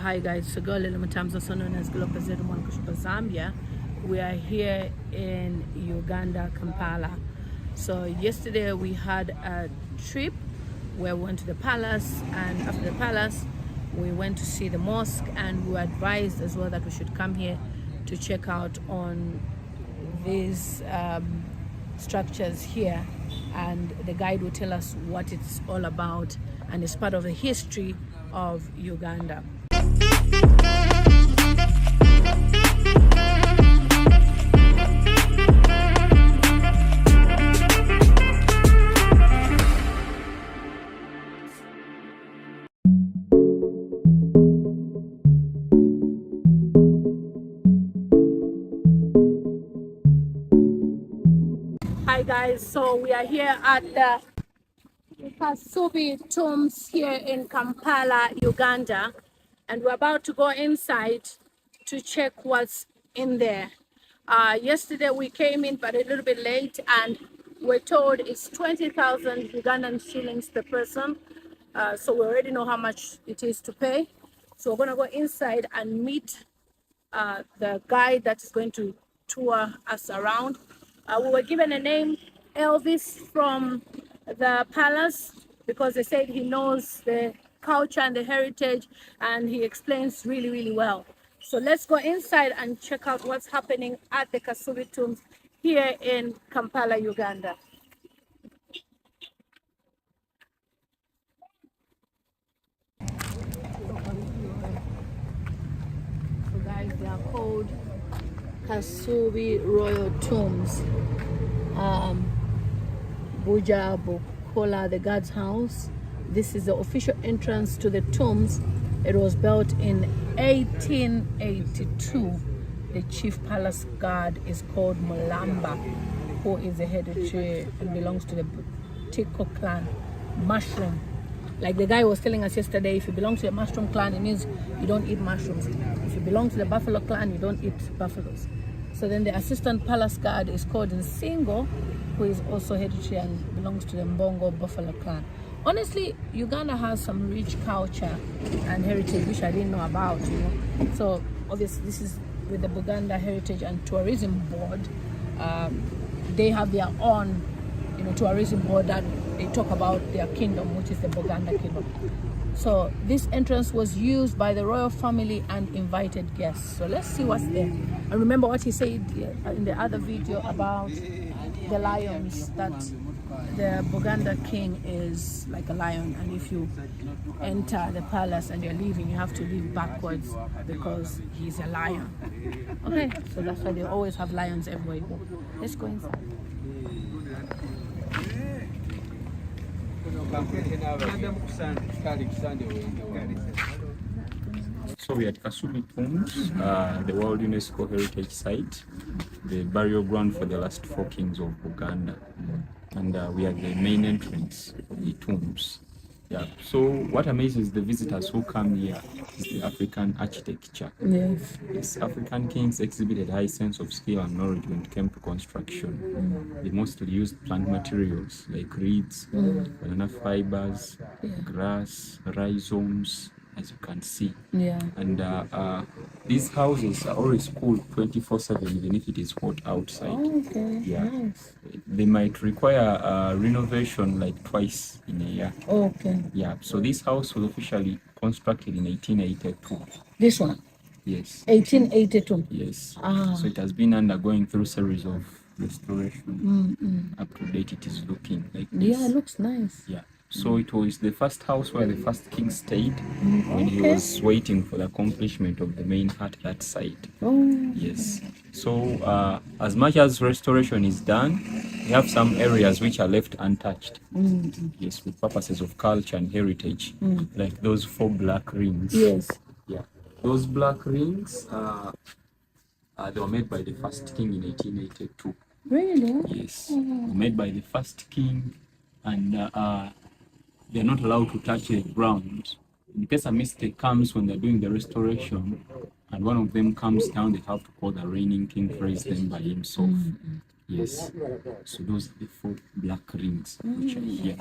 Hi guys, so girl also known as Zambia. We are here in Uganda, Kampala. So yesterday we had a trip where we went to the palace, and after the palace we went to see the mosque, and we were advised as well that we should come here to check out on these structures here, and the guide will tell us what it's all about, and it's part of the history of Uganda. Hi guys, so we are here at the Kasubi tombs here in Kampala, Uganda, and we're about to go inside to check what's in there. Yesterday we came in but a little bit late, and we're told it's 20,000 Ugandan shillings per person. So we already know how much it is to pay. So we're gonna go inside and meet the guide that is going to tour us around. We were given a name, Elvis, from the palace, because they said he knows the culture and the heritage, and he explains really well. So let's go inside and check out what's happening at the Kasubi tombs here in Kampala, Uganda. So guys, they are called Kasubi Royal Tombs. Buja Bukola, the God's house. This is the official entrance to the tombs. It was built in 1882. The chief palace guard is called Mulamba, who is the hereditary and belongs to the Tiko clan. Mushroom. Like the guy was telling us yesterday, if you belong to the mushroom clan, it means you don't eat mushrooms. If you belong to the buffalo clan, you don't eat buffaloes. So then the assistant palace guard is called Nsingo, who is also hereditary and belongs to the Mbongo buffalo clan. Honestly, Uganda has some rich culture and heritage which I didn't know about, you know. So obviously this is with the Buganda Heritage and Tourism Board. They have their own, you know, tourism board that they talk about their kingdom, which is the Buganda kingdom. So this entrance was used by the royal family and invited guests. So let's see what's there. And remember what he said in the other video about the lions, that the Buganda king is like a lion, and if you enter the palace and you're leaving, you have to leave backwards because he's a lion. Okay, so that's why they always have lions everywhere you go. Let's go inside. So we are at Kasubi Tombs, the World UNESCO Heritage Site, the burial ground for the last 4 kings of Uganda. And we are the main entrance of the tombs. Yeah. So what amazes the visitors who come here is the African architecture. Yes. Yes, African kings exhibited high sense of skill and knowledge when it came to construction. They mostly used plant materials like reeds, banana fibers, grass, rhizomes, as you can see. Yeah. And these houses are always cool 24/7, even if it is hot outside. Oh, okay. Yeah. Nice. They might require renovation like twice in a year. Okay. Yeah. So this house was officially constructed in 1882. This one? Yes. 1882. Yes. Ah. So it has been undergoing through series of restoration. Up to date, it is looking like this. Yeah, it looks nice. Yeah. So it was the first house where the first king stayed when he was waiting for the accomplishment of the main at that site. Oh. Yes. So as much as restoration is done, we have some areas which are left untouched. Yes, with purposes of culture and heritage, like those 4 black rings. Yes. Yeah. Those black rings, they were made by the first king in 1882. Really? Yes. Made by the first king, and they're not allowed to touch the ground. In case a mistake comes when they're doing the restoration and one of them comes down, they have to call the reigning king, praise them by himself. Yes. So those are the 4 black rings which are here.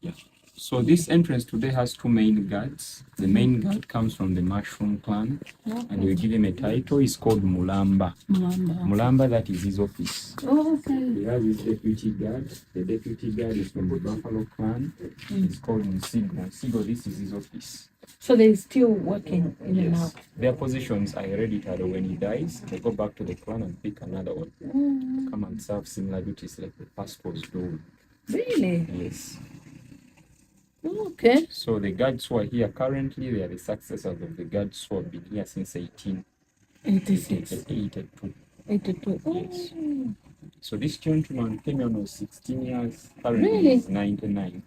Yeah. So this entrance today has two main guards. The main guard comes from the Mushroom clan, and we give him a title. He's called Mulamba. Mulamba, that is his office. Okay. He has his deputy guard. The deputy guard is from the Buffalo clan. It's called Musigo. Musigo, this is his office. So they're still working in and out. Their positions are hereditary. When he dies, they go back to the clan and pick another one. Come and serve similar duties like the pastors do. Really? Yes. Okay. So the guards who are here currently, they are the successors of the guards who have been here since 1886. 82. Yes. So this gentleman came here when he was 16 years. Currently Really? he's 99.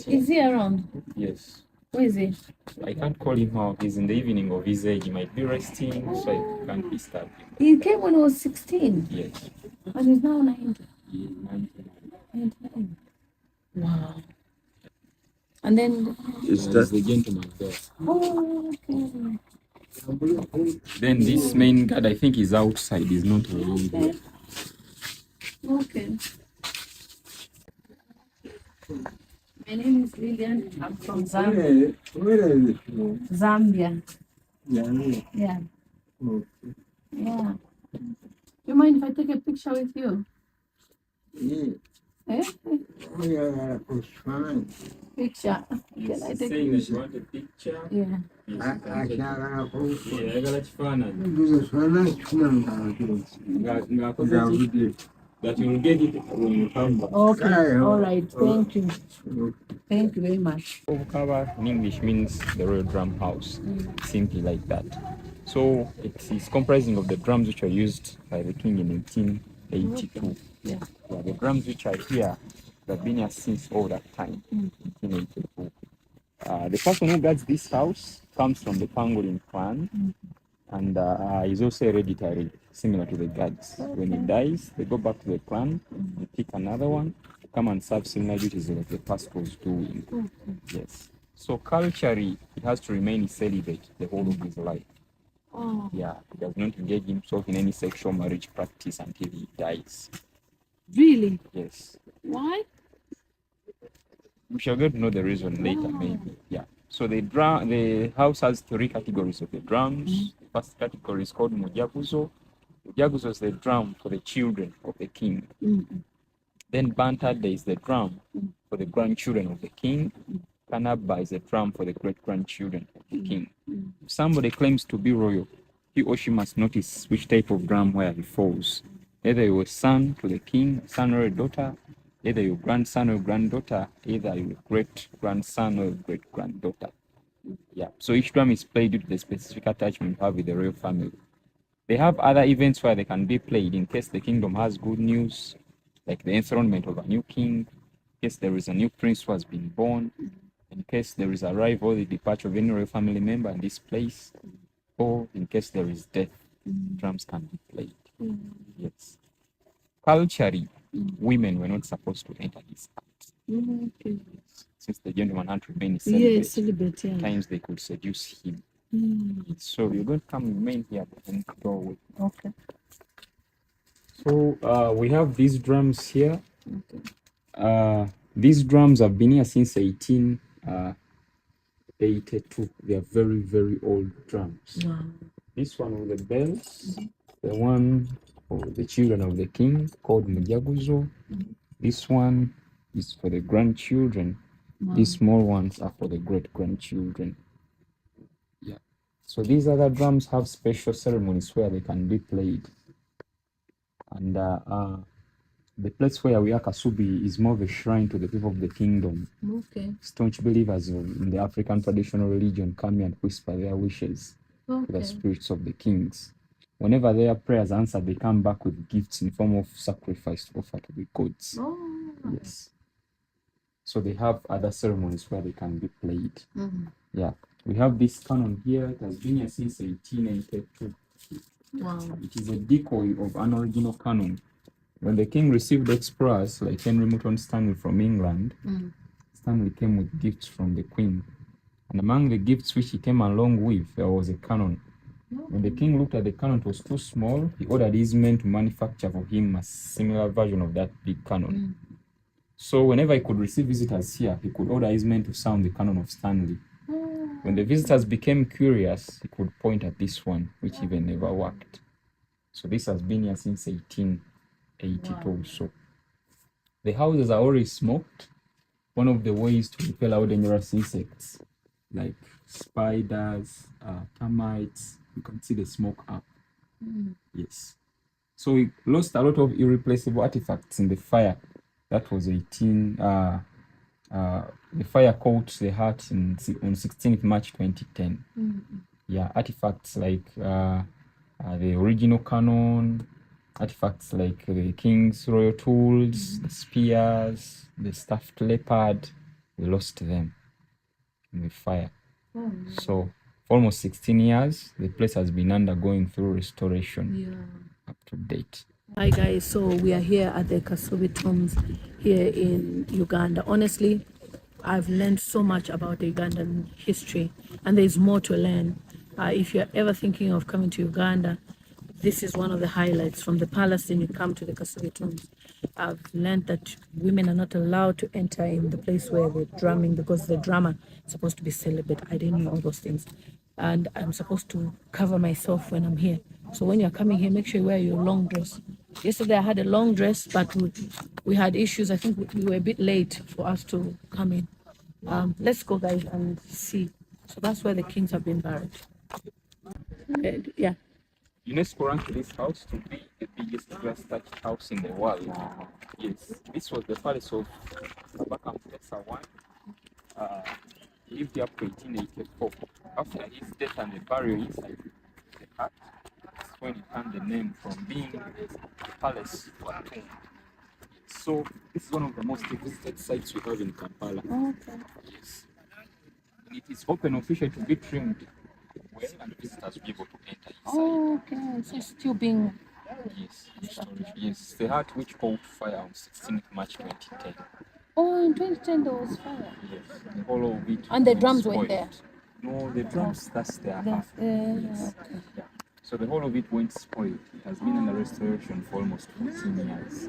Is he around? Yes. Where is he? I can't call him out. He's in the evening of his age. He might be resting, so I can't disturb him. He came when he was 16. Yes. And he's now 90. He is 99. 99. Wow. And then... Is that the gentleman there? Oh, okay. Then this main guard, I think, is outside. He's not really there. Okay. My name is Lillian. I'm from Zambia. Where is it? Zambia. Yeah. Yeah. Okay. Yeah. Do you mind if I take a picture with you? Yeah. Eh? Oh, yeah, that's fine. Picture. Can I take a Saying that picture? you want a picture? Yeah. Akyagala Yeah, ayagala kifaananyi. kuguza kinanga Ng'akoze ki? That you will get it when you come back. Okay. Yeah. All right. Thank you. Thank you very much. Obukaba in English means the royal drum house, simply like that. So it is comprising of the drums which were used by the king in 1882. Yeah. Yeah, the drums which are here have been here since all that time, 1882. The person who guards this house comes from the Pangolin clan, and is also hereditary, similar to the guards. When he dies, they go back to the clan, they pick another one, come and serve similar duties like the pastors do. Yes. So culturally, he has to remain celibate the whole of his life. Oh, Yeah, he does not engage himself in any sexual marriage practice until he dies. really? Yes. Why? We shall get to know the reason later, maybe. Yeah. So the house has three categories of the drums. The first category is called Mujaguzo. Mujaguzo is the drum for the children of the king. Then Bantade is the drum for the grandchildren of the king. Kanaba is the drum for the great-grandchildren of the king. If somebody claims to be royal, he or she must notice which type of drum where he falls. Either you're a son to the king, son or a daughter, either your grandson or granddaughter, either your great-grandson or great-granddaughter. Yeah, so each drum is played due to the specific attachment you have with the royal family. They have other events where they can be played in case the kingdom has good news, like the enthronement of a new king, in case there is a new prince who has been born, in case there is arrival or the departure of any royal family member in this place, or in case there is death, drums can be played. Yes. Culturally, women were not supposed to enter this house. Okay. Since the gentleman had to remain celibate, Yes, celibate, yeah. times they could seduce him. So you're going to come remain here and go. Okay. So we have these drums here. Okay. These drums have been here since 1882. They are very, very old drums. Wow. This one with the bells, the one for the children of the king called Mujaguzo. This one is for the grandchildren. Wow. These small ones are for the great-grandchildren. Yeah. So these other drums have special ceremonies where they can be played. And the place where we are, Kasubi, is more of a shrine to the people of the kingdom. Okay. Staunch believers in the African traditional religion come here and whisper their wishes to the Okay. spirits of the kings. Whenever their prayers are answered, they come back with gifts in form of sacrifice to offer to the gods. Oh. Yes. So they have other ceremonies where they can be played. Yeah. We have this canon here. It has been here since 1882. Wow. It is a decoy of an original canon. When the king received explorers like Henry Morton Stanley from England, Stanley came with gifts from the queen. And among the gifts which he came along with, there was a cannon. When the king looked at the cannon, it was too small. He ordered his men to manufacture for him a similar version of that big cannon. So whenever he could receive visitors here, he could order his men to sound the cannon of Stanley. When the visitors became curious, he could point at this one, which even never worked. So this has been here since 1882. So the houses are already smoked. One of the ways to repel out dangerous insects like spiders, termites. You can see the smoke up. Yes. So we lost a lot of irreplaceable artifacts in the fire. That was the fire caught the hut on 16th March 2010. Yeah, artifacts like the original cannon, artifacts like the king's royal tools, the spears, the stuffed leopard, we lost them in the fire. So for almost 16 years, the place has been undergoing through restoration up to date. Hi guys, so we are here at the Kasubi tombs here in Uganda. Honestly, I've learned so much about the Ugandan history, and there's more to learn. If you're ever thinking of coming to Uganda, this is one of the highlights. From the palace, then you come to the Kasubi tombs. I've learned that women are not allowed to enter in the place where they're drumming, because the drummer is supposed to be celibate. I didn't know all those things. And I'm supposed to cover myself when I'm here. So when you're coming here, make sure you wear your long dress. Yesterday I had a long dress, but we had issues. I think we were a bit late for us to come in. Let's go, guys, and see. So that's where the kings have been buried. Yeah. UNESCO ranked this house to be the biggest glass-thatched house in the world. Yes, this was the palace of Kabaka Mutesa I. Lived here up to 1884. After his death and the burial inside the hut, that's when he earned the name from being a palace to a tomb. So this is one of the most visited sites we have in Kampala. Okay. Yes. And it is open officially to be trimmed well, and visitors will be able to enter inside. Oh, okay. So it's still being... Yes, storage. Yes, the hut which caught fire on 16th March 2010. Oh, in 2010 there was fire. Yes, the whole of it. And the was drums were spoiled. there? No, the drums, that's their That's, hut. Yes. okay. Yeah. So the whole of it went spoiled. It has been under restoration for almost 14 years.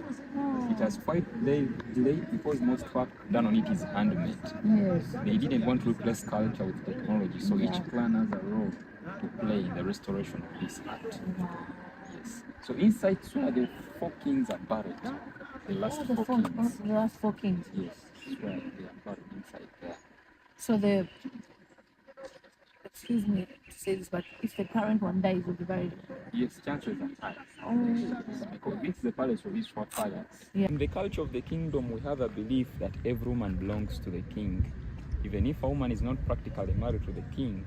It has quite delayed because most work done on it is handmade. Yes. They didn't want to replace culture with technology, so each clan has a role to play in the restoration of this hut. Yes. So inside where the 4 kings are buried. The last 4 kings. The last 4 kings. Yes, that's where they are buried inside there. So the... Excuse me to say this, but if the current one dies, will be buried. Yes, chances are high. Oh. Because this is the palace of his forefathers. Yeah. In the culture of the kingdom, we have a belief that every woman belongs to the king. Even if a woman is not practically married to the king,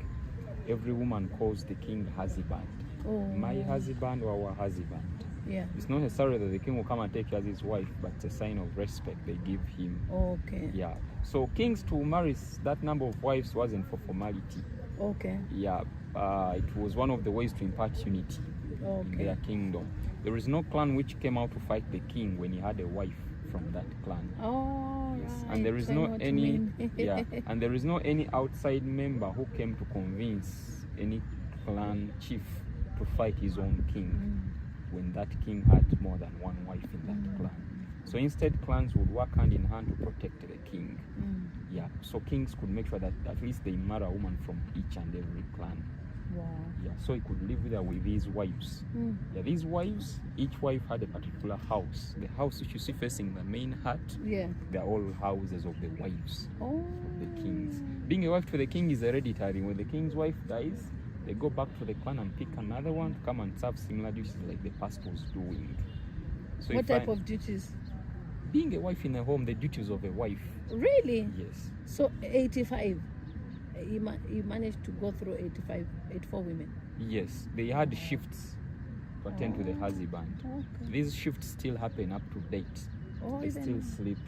every woman calls the king husband. Oh. My husband or our husband. Yeah. It's not necessarily that the king will come and take you as his wife, but it's a sign of respect they give him. Okay. Yeah. So kings to marry that number of wives wasn't for formality. Okay. Yeah. It was one of the ways to impart unity in their kingdom. There is no clan which came out to fight the king when he had a wife from that clan. Oh, yes. right. And there is no any and there is no any outside member who came to convince any clan chief to fight his own king when that king had more than one wife in that clan. So instead, clans would work hand in hand to protect the king. Yeah. So kings could make sure that at least they marry a woman from each and every clan. Wow. Yeah, so he could live there with his wives. Yeah, these wives, each wife had a particular house. The house which you see facing the main hut, they're all houses of the wives of the kings. Being a wife to the king is hereditary. When the king's wife dies, they go back to the clan and pick another one to come and serve similar duties like the past was doing. So what type of duties? Being a wife in a home, the duties of a wife. Really? Yes. So 85. You managed to go through 84 women? Yes, they had shifts to attend to the husband. Okay. These shifts still happen up to date. They still sleep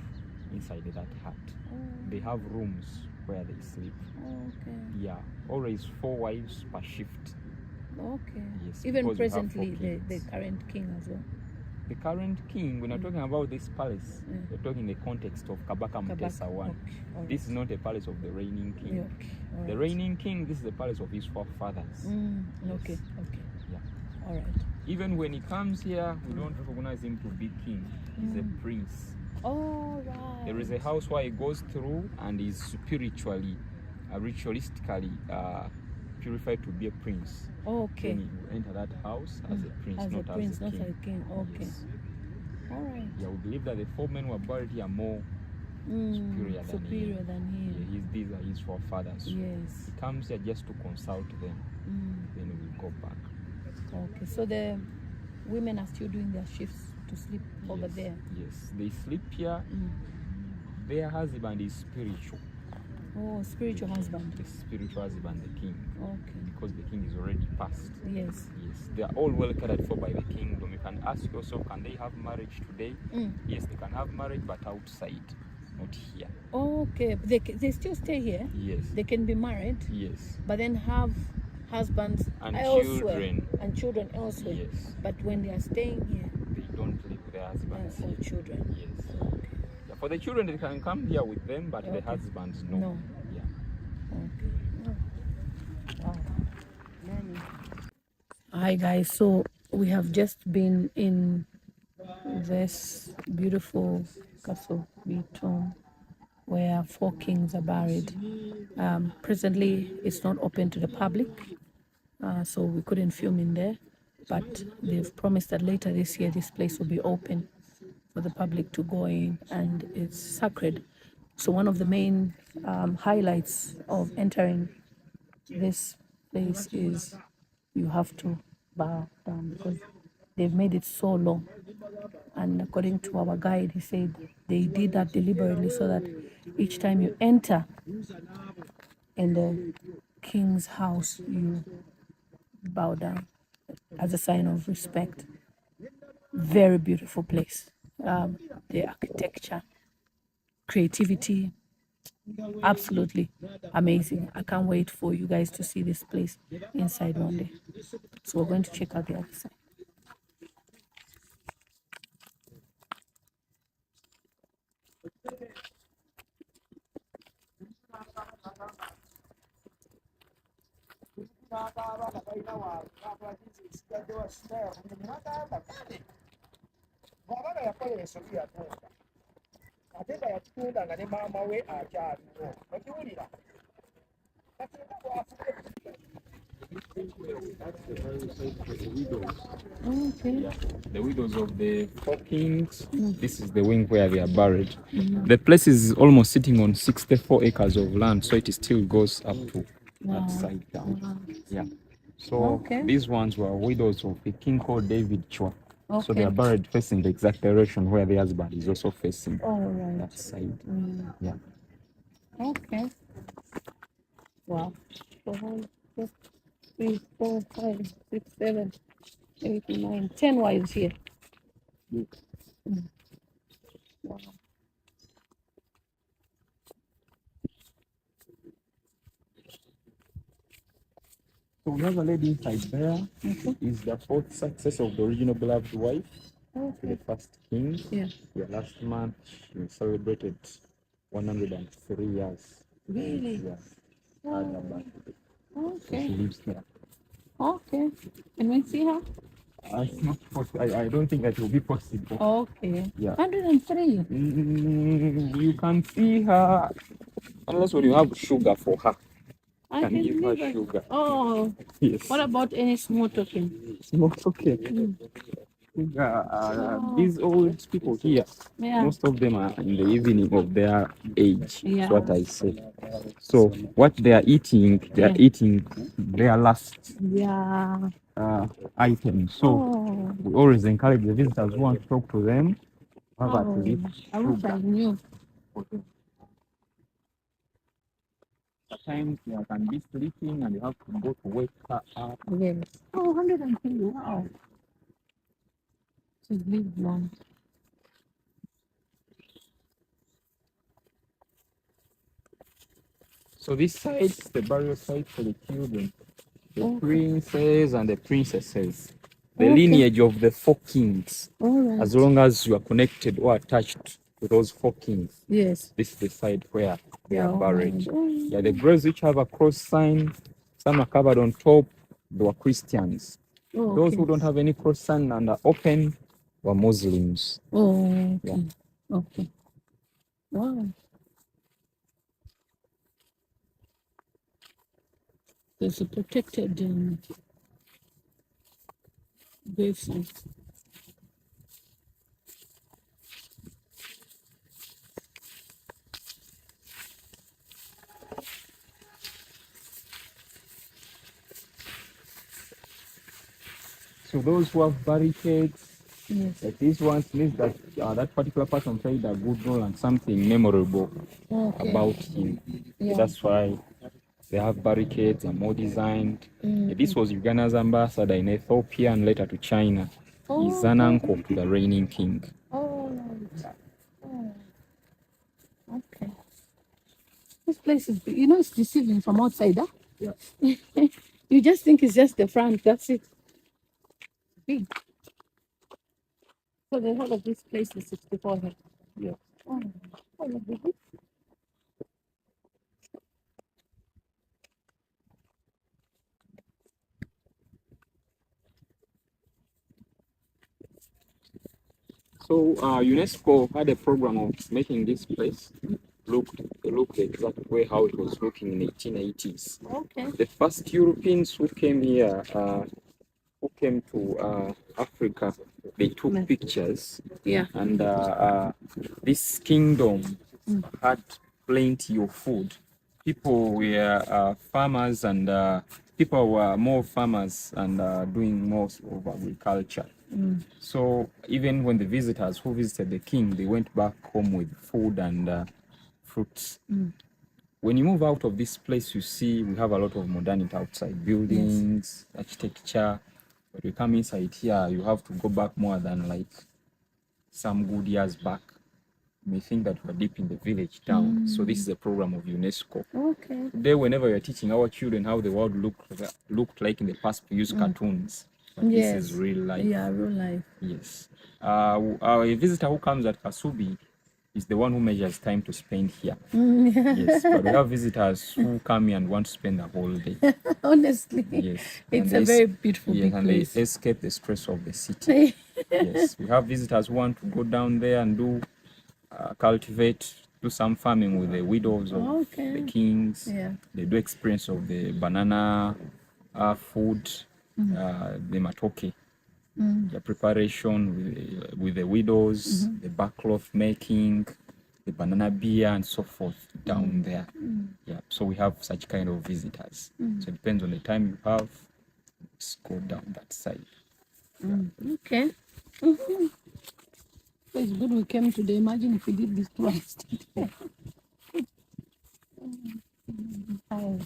inside that hut. They have rooms where they sleep. Okay. Yeah, always 4 wives per shift. Okay. Yes, even presently, the current king as well. The current king, when you're talking about this palace, you're talking in the context of Kabaka Mutesa I. Okay. This is not a palace of the reigning king. Okay. The reigning king, this is the palace of his forefathers. Yes. Okay. Yeah. All right. Even when he comes here, we don't recognize him to be king. He's a prince. Oh, right. There is a house where he goes through and is spiritually, ritualistically purified to be a prince. Okay. Then you enter that house as a prince, As a not prince, as a not king. as a king. Okay. Yes. All right. Yeah, we believe that the 4 men who are buried here are more superior than him. Yeah, these are his forefathers. Yes. He comes here just to consult them. Then we go back. Okay. So the women are still doing their shifts to sleep over there. Yes, they sleep here. Their husband is spiritual. Oh, spiritual husband. The spiritual husband, the king. Okay. Because the king is already passed. Yes. Yes, they are all well cared for by the kingdom. You can ask yourself, can they have marriage today? Yes, they can have marriage, but outside, not here. Okay, they still stay here. Yes. They can be married. Yes. But then have husbands And elsewhere, children. and children elsewhere. Yes. But when they are staying here, They don't live with their husbands. or children. Yes. Okay. Yeah, for the children, they can come here with them, but the Okay. husbands, no. No. Yeah. Okay. Wow. Hi guys, so we have just been in this beautiful Kasubi tomb where 4 kings are buried. Presently, it's not open to the public, so we couldn't film in there, but they've promised that later this year this place will be open for the public to go in, and it's sacred. So one of the main highlights of entering this place is you have to bow down because they've made it so long. And according to our guide, he said they did that deliberately so that each time you enter in the king's house, you bow down as a sign of respect. Very beautiful place. The architecture, creativity, absolutely amazing. I can't wait for you guys to see this place inside one day. So we're going to check out the other side. ate nga yakitunda nga ne maama we akyaliwo okiwulira kati nga bwafuna Yeah. The widows of the 4 kings. This is the wing where they are buried. The place is almost sitting on 64 acres of land, so it still goes up to that side down. Yeah. So these ones were widows of a king called David Chua. So they are buried facing the exact direction where the husband is also facing that side. Yeah. Okay. Wow. 3, 4, 5, 6, 7, 8, 9, 10 wives here. Wow. So we have a lady inside there. Is the 4th success of the original beloved wife to the first king. Yeah. Last month she celebrated 103 years. Really? Yeah. Okay. She lives there. Okay. Can we see her? It's not possible. I don't think that will be possible. Okay. Yeah. 103. You can see her unless when you have sugar for her. I Can give her believe it. sugar. Oh. Yes. What about any small token? Not okay. These old people here, most of them are in the evening of their age. That's what I say. So what they are eating, eating their last item. So we always encourage the visitors who want to talk to them. Have at least I wish I knew. Sometimes you can be sleeping and you have to go to wake her up. Yes. Oh, 103. Wow. She's lived long. So this side is the burial site for the children, the princes and the princesses, the lineage of the 4 kings. As long as you are connected or attached to those 4 kings, yes, this is the side where they are buried. Yeah, the graves which have a cross sign, some are covered on top, they were Christians. Those who don't have any cross sign and are open were Muslims. Okay. Yeah. Okay. Wow. There's a protected basin. So those who have barricades, Yes. like these ones, means that that particular person played a good role and something memorable Okay. about him. Yeah. That's why they have barricades and more designed. This was Uganda's ambassador in Ethiopia and later to China. He's an uncle to the reigning king. Oh, right. Oh, okay. This place is, it's deceiving from outside, huh? Yeah. You just think it's just the front, that's it. Big. So the whole of this place is 64 here. Yeah. Oh, oh, look at this. So UNESCO had a program of making this place look the exact way how it was looking in 1880s. Okay. The first Europeans who came here, who came to Africa, they took pictures. Yeah. And this kingdom had plenty of food. People were farmers, and people were more farmers and doing most of agriculture. So even when the visitors who visited the king, they went back home with food and fruits. When you move out of this place, you see we have a lot of modernity outside, buildings, architecture. But you come inside here, you have to go back more than like some good years back. You may think that we're deep in the village town. So this is a program of UNESCO. Okay. Today, whenever you're teaching our children how the world looked like in the past, we use cartoons. But Yes. this is real life. Yeah, real life. Yes. A visitor who comes at Kasubi is the one who measures time to spend here. Yes, but we have visitors who come here and want to spend the whole day. Honestly. Yes. It's And a very beautiful yes, big and place. they escape the stress of the city. Yes, we have visitors who want to go down there and do cultivate, do some farming with the widows of the kings. Yeah. They do experience of the banana food, the matoke, the preparation with the widows, the backcloth making, the banana beer, and so forth down there. Yeah, so we have such kind of visitors. So it depends on the time you have. Let's go down that side. Okay. So it's good we came today. Imagine if we did this twice. Oh,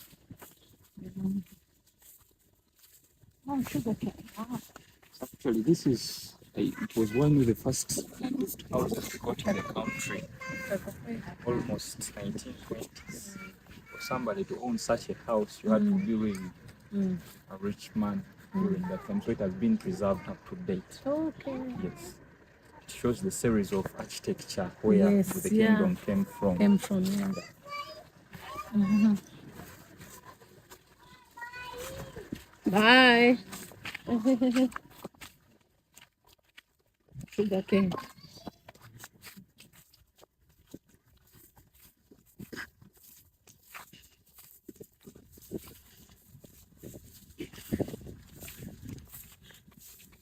sugar cane. Wow. Actually, this is it was one of the first houses we got in the country, almost 1920s. For somebody to own such a house, you had to be really a rich man during that time. So it has been preserved up to date. Okay. Yes. It shows the series of architecture where the kingdom came from. Yeah. Bye. Sugar cane.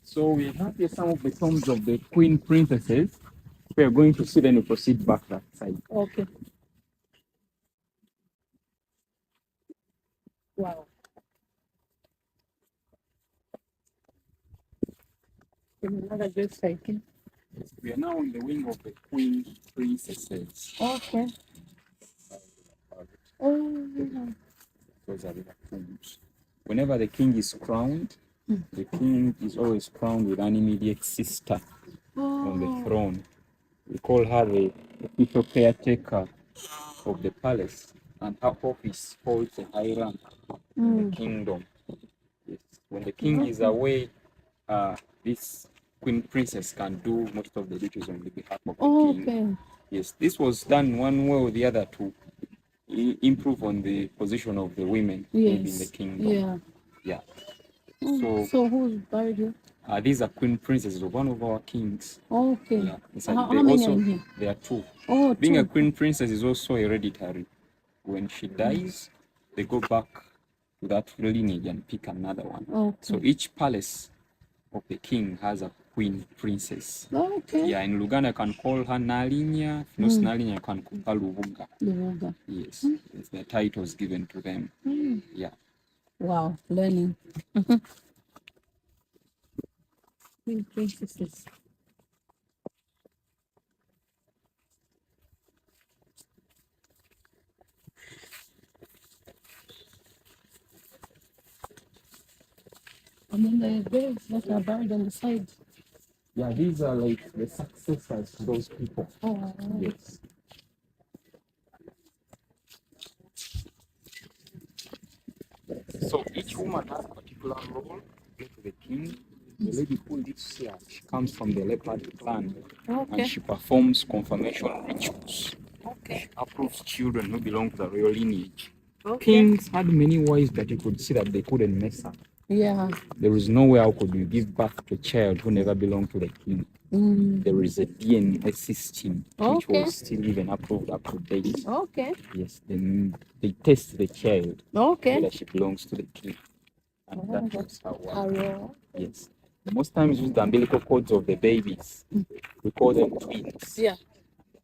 So we have here some of the tombs of the queen princesses. We are going to see, then we proceed back that side. Okay. Wow. Another good cycle. We are now on the wing of the queen princesses. Okay. Oh, yeah. Those are the tombs. Whenever the king is crowned, the king is always crowned with an immediate sister on the throne. We call her the official caretaker of the palace, and her office holds a high rank in the kingdom. Yes. When the king is away, this queen princess can do most of the duties on the behalf of the king. Okay. Yes, this was done one way or the other to improve on the position of the women in the kingdom. Yeah. Yeah. So who's buried here? These are queen princesses of one of our kings. Okay. Yeah. How many are in here? There are two. Oh, Being two. a queen princess is also hereditary. When she dies, they go back to that lineage and pick another one. Okay. So each palace of the king has a queen princess. Okay. Yeah, in Luganda, I can call her Nalinya. If not Nalinya, I can call her Lubuga. Lubuga. Yes, it's the titles given to them. Yeah. Wow, learning. Queen princesses. And then the graves that are buried on the side. Yeah, these are like the successors to those people. Oh, Yes. So each woman has a particular role to the king. The lady who lives here, she comes from the leopard clan, okay. and she performs confirmation rituals. Okay. She approves children who belong to the royal lineage. Okay. Kings had many wives that you could see that they couldn't mess up. Yeah. There is no way how could you give birth to a child who never belonged to the king. There is a DNA system which was still even approved up to date. Okay. Yes, then they test the child whether she belongs to the king. And that was how well. Yes. Most times use the umbilical cords of the babies. We call them twins. Yeah.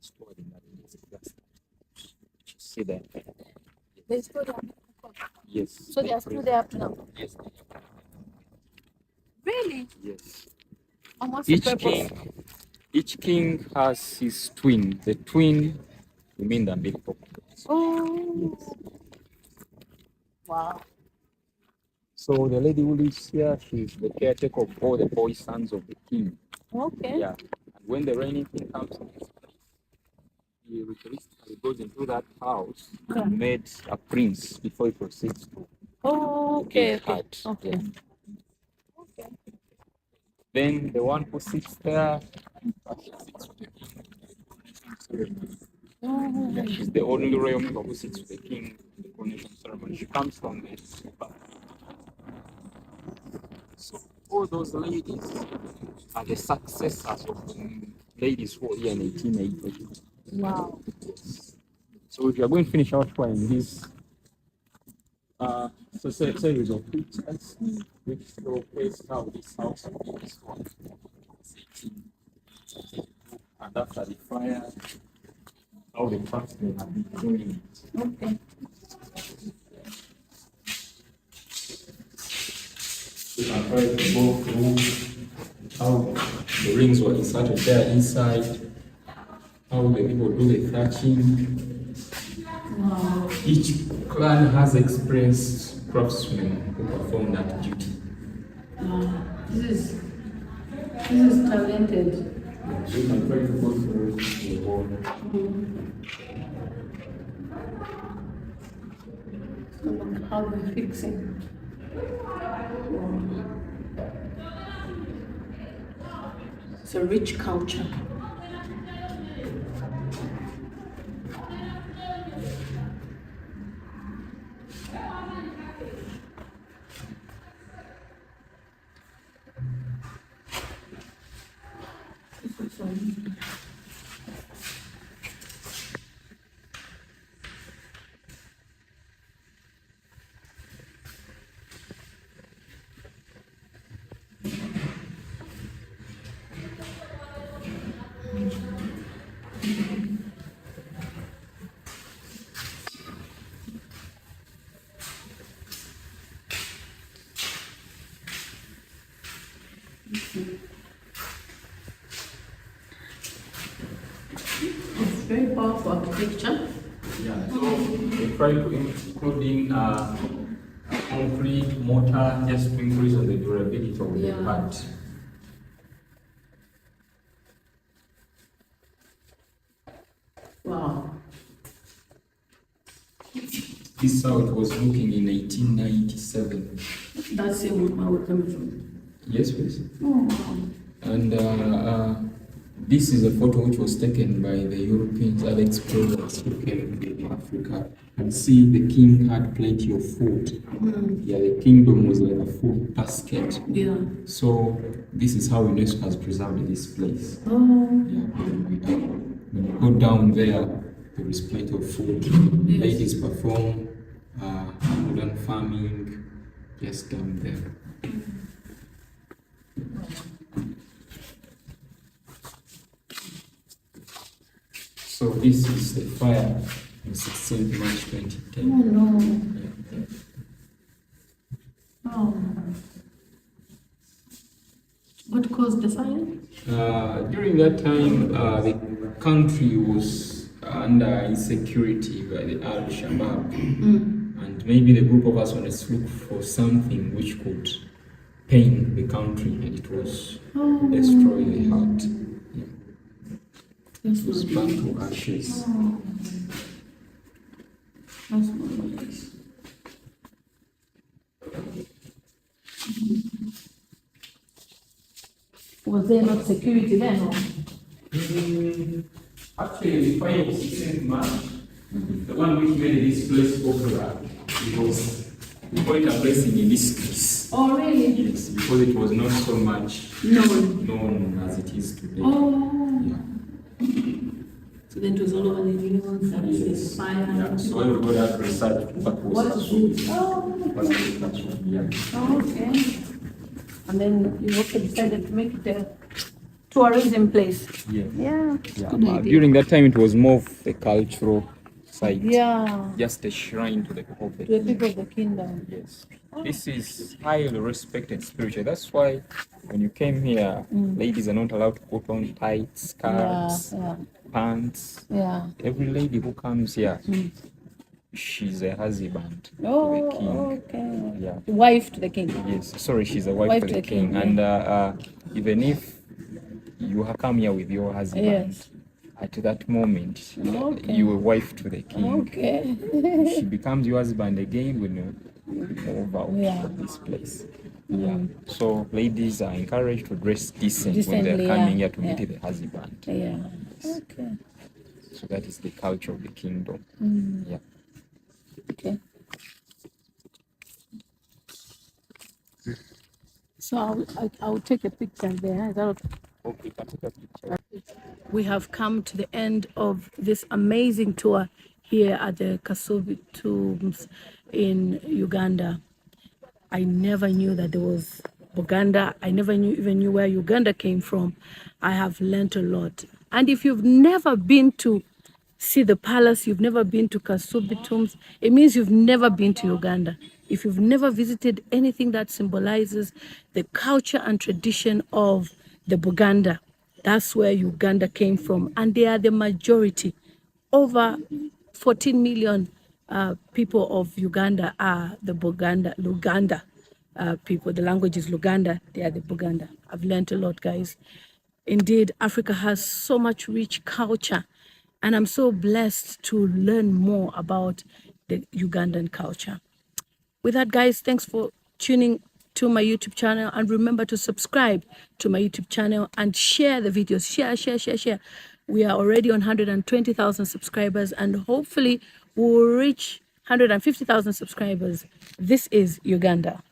Stored in that place. See that? They stored them. Yes. So they are still there up to now. Yes. Really? Yes. And what's the purpose? Each king has his twin. The twin, we mean the umbilical cords. Oh. Yes. Wow. So the lady who lives here, she's the caretaker of all the boy sons of the king. Okay. Yeah. And when the reigning king comes in his place, he ritualistically goes into that house and made a prince before he proceeds to Okay. Okay. Yeah. Okay. Then the one who sits there, she sits with the king. Yeah, she's the only royal member who sits with the king in the coronation ceremony. She comes from the So all those ladies are the successors of the ladies who were here in 1880. Wow. So if you are going to finish our tour in this series of pictures, which showcase how this house and this one, and after the fire, how the craftsmen have been doing it. Okay. We can try to go through how the rings were inserted there inside, how the people do the thatching. Wow. Each clan has experienced craftsmen who perform that duty. This is talented. So you can try to go through the whole. So look how they're fixing. It's a rich culture. It's very powerful architecture. Yeah, so we try to include in concrete, mortar, just to increase on the durability of the part. Wow. This is how it was looking in 1897. That's the one where we're coming from. Yes, please. Oh, wow. And This is a photo which was taken by the Europeans, other explorers who came to Africa. And see, the king had plenty of food. Yeah, the kingdom was like a food basket. Yeah. So this is how UNESCO has preserved this place. Oh. Yeah, when you go down there is plenty of food. Yes. Ladies perform modern farming just down there. So this is the fire on 16th March 2010. Oh no. Yeah. Oh. What caused the fire? During that time, the country was under insecurity by the Al Shabaab, and maybe the group of us wanted to look for something which could pain the country, and it was destroy the heart. Yeah. It was burned to ashes. That's not nice. Was there not security then? Or? Actually, the fire was 16th March. The one which made this place popular, it was quite a blessing in this case. Oh, really? Yes, because it was not so much known as it is today. Oh. Yeah. So then it was all over the news and Yes. fire. Yeah. So everybody had research what was it? Oh, yeah. oh, okay. And then you also decided to make it a tourism place. Yeah. Yeah. Yeah. Good idea. During that time, it was more of a cultural site. Yeah. Just a shrine to the people of the To the people of the kingdom. Yes. This is highly respected spiritual. That's why when you came here, ladies are not allowed to put on tights, skirts, pants. Yeah. Every lady who comes here, she's a husband to the Oh, king. okay. Yeah. Wife to the king. Yes. Sorry, she's a wife to the king. Yeah. And even if you have come here with your husband, Yes. at that moment, Okay. you are wife to the king. Okay. She becomes your husband again when you move out of this place. Yeah. So ladies are encouraged to dress decent when they're Decently, coming here yeah. to meet the husband. Yeah. Okay. So that is the culture of the kingdom. Yeah. Okay. So I'll take a picture there. Is that okay? Okay, can take a picture. We have come to the end of this amazing tour here at the Kasubi tombs in Uganda. I never knew that there was Buganda. I never even knew where Uganda came from. I have learnt a lot. And if you've never been to see the palace, you've never been to Kasubi tombs, it means you've never been to Uganda. If you've never visited anything that symbolizes the culture and tradition of the Buganda, that's where Uganda came from. And they are the majority. Over 14 million people of Uganda are the Luganda people. The language is Luganda. They are the Buganda. I've learned a lot, guys. Indeed, Africa has so much rich culture. And I'm so blessed to learn more about the Ugandan culture. With that, guys, thanks for tuning to my YouTube channel. And remember to subscribe to my YouTube channel and share the videos. Share. We are already on 120,000 subscribers. And hopefully we'll reach 150,000 subscribers. This is Uganda.